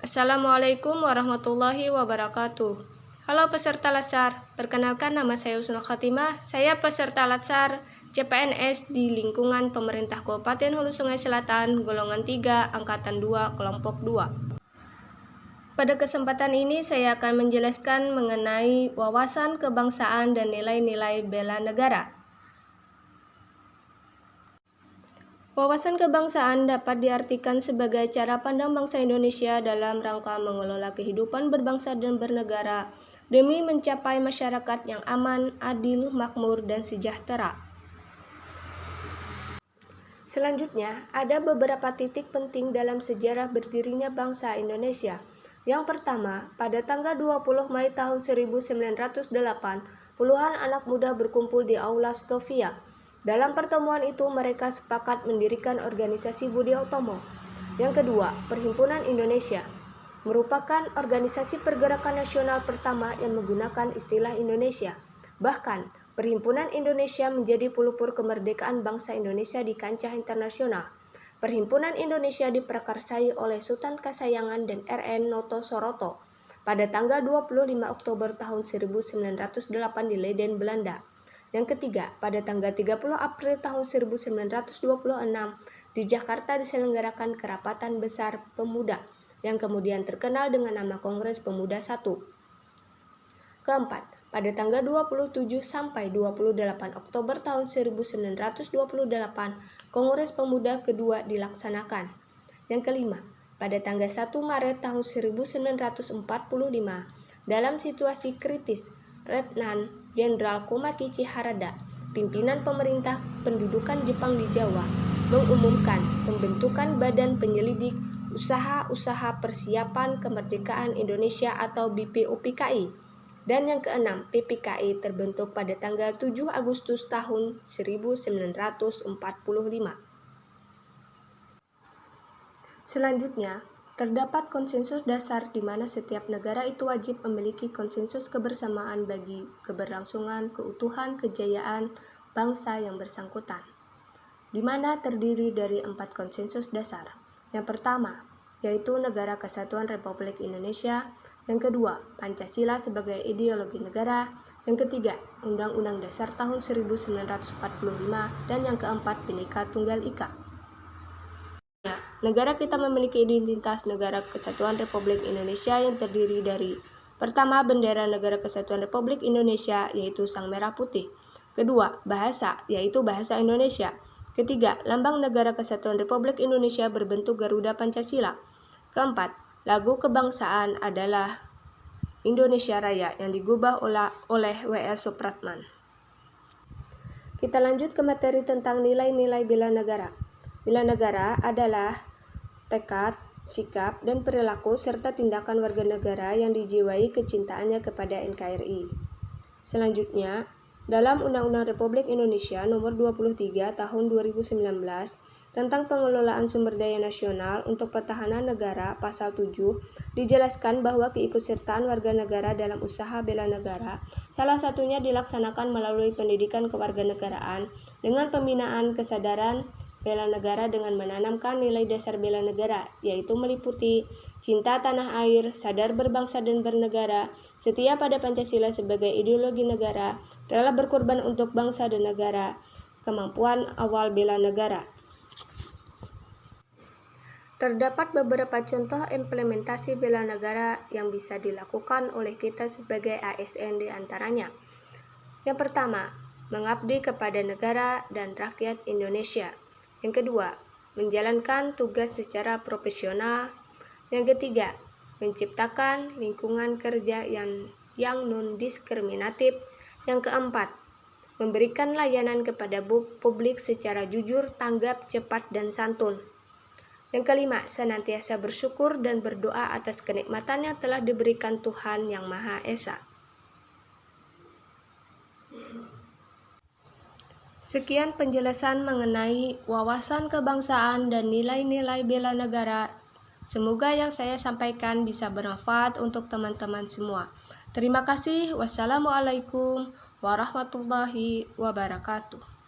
Assalamualaikum warahmatullahi wabarakatuh. Halo peserta Latsar, perkenalkan nama saya Husnul Khatimah. Saya peserta Latsar CPNS di lingkungan pemerintah Kabupaten Hulu Sungai Selatan, golongan 3, angkatan 2, kelompok 2. Pada kesempatan ini saya akan menjelaskan mengenai wawasan kebangsaan dan nilai-nilai bela negara. Wawasan kebangsaan dapat diartikan sebagai cara pandang bangsa Indonesia dalam rangka mengelola kehidupan berbangsa dan bernegara demi mencapai masyarakat yang aman, adil, makmur, dan sejahtera. Selanjutnya, ada beberapa titik penting dalam sejarah berdirinya bangsa Indonesia. Yang pertama, pada tanggal 20 Mei tahun 1908, puluhan anak muda berkumpul di Aula Stovia. Dalam pertemuan itu, mereka sepakat mendirikan organisasi Budi Utomo. Yang kedua, Perhimpunan Indonesia merupakan organisasi pergerakan nasional pertama yang menggunakan istilah Indonesia. Bahkan, Perhimpunan Indonesia menjadi pelupur kemerdekaan bangsa Indonesia di kancah internasional. Perhimpunan Indonesia diprakarsai oleh Sultan Kasayangan dan R.N. Noto Soroto pada tanggal 25 Oktober tahun 1908 di Leiden, Belanda. Yang ketiga, pada tanggal 30 April tahun 1926 di Jakarta diselenggarakan Kerapatan Besar Pemuda yang kemudian terkenal dengan nama Kongres Pemuda I. Keempat, pada tanggal 27 sampai 28 Oktober tahun 1928, Kongres Pemuda kedua dilaksanakan. Yang kelima, pada tanggal 1 Maret tahun 1945, dalam situasi kritis, Letnan Jenderal Komakichi Harada, pimpinan pemerintah pendudukan Jepang di Jawa, mengumumkan pembentukan Badan Penyelidik Usaha-Usaha Persiapan Kemerdekaan Indonesia atau BPUPKI. Dan yang keenam, PPKI terbentuk pada tanggal 7 Agustus tahun 1945. Selanjutnya, terdapat konsensus dasar di mana setiap negara itu wajib memiliki konsensus kebersamaan bagi keberlangsungan, keutuhan, kejayaan bangsa yang bersangkutan, di mana terdiri dari 4 konsensus dasar. Yang pertama, yaitu Negara Kesatuan Republik Indonesia. Yang kedua, Pancasila sebagai ideologi negara. Yang ketiga, Undang-Undang Dasar tahun 1945. Dan yang keempat, Bhinneka Tunggal Ika. Negara kita memiliki identitas Negara Kesatuan Republik Indonesia yang terdiri dari: pertama, bendera Negara Kesatuan Republik Indonesia yaitu Sang Merah Putih. Kedua, bahasa yaitu bahasa Indonesia. Ketiga, lambang Negara Kesatuan Republik Indonesia berbentuk Garuda Pancasila. Keempat, lagu kebangsaan adalah Indonesia Raya yang digubah oleh W.R. Supratman. Kita lanjut ke materi tentang nilai-nilai bela negara. Bela negara adalah tekad, sikap, dan perilaku serta tindakan warga negara yang dijiwai kecintaannya kepada NKRI. Selanjutnya, dalam Undang-Undang Republik Indonesia Nomor 23 Tahun 2019 tentang pengelolaan sumber daya nasional untuk pertahanan negara Pasal 7 dijelaskan bahwa keikutsertaan warga negara dalam usaha bela negara salah satunya dilaksanakan melalui pendidikan kewarganegaraan dengan pembinaan kesadaran bela negara dengan menanamkan nilai dasar bela negara, yaitu meliputi cinta tanah air, sadar berbangsa dan bernegara, setia pada Pancasila sebagai ideologi negara, rela berkorban untuk bangsa dan negara, kemampuan awal bela negara. Terdapat beberapa contoh implementasi bela negara yang bisa dilakukan oleh kita sebagai ASN di antaranya. Yang pertama, mengabdi kepada negara dan rakyat Indonesia. Yang kedua, menjalankan tugas secara profesional. Yang ketiga, menciptakan lingkungan kerja yang non-diskriminatif. Yang keempat, memberikan layanan kepada publik secara jujur, tanggap, cepat, dan santun. Yang kelima, senantiasa bersyukur dan berdoa atas kenikmatan yang telah diberikan Tuhan Yang Maha Esa. Sekian penjelasan mengenai wawasan kebangsaan dan nilai-nilai bela negara. Semoga yang saya sampaikan bisa bermanfaat untuk teman-teman semua. Terima kasih. Wassalamualaikum warahmatullahi wabarakatuh.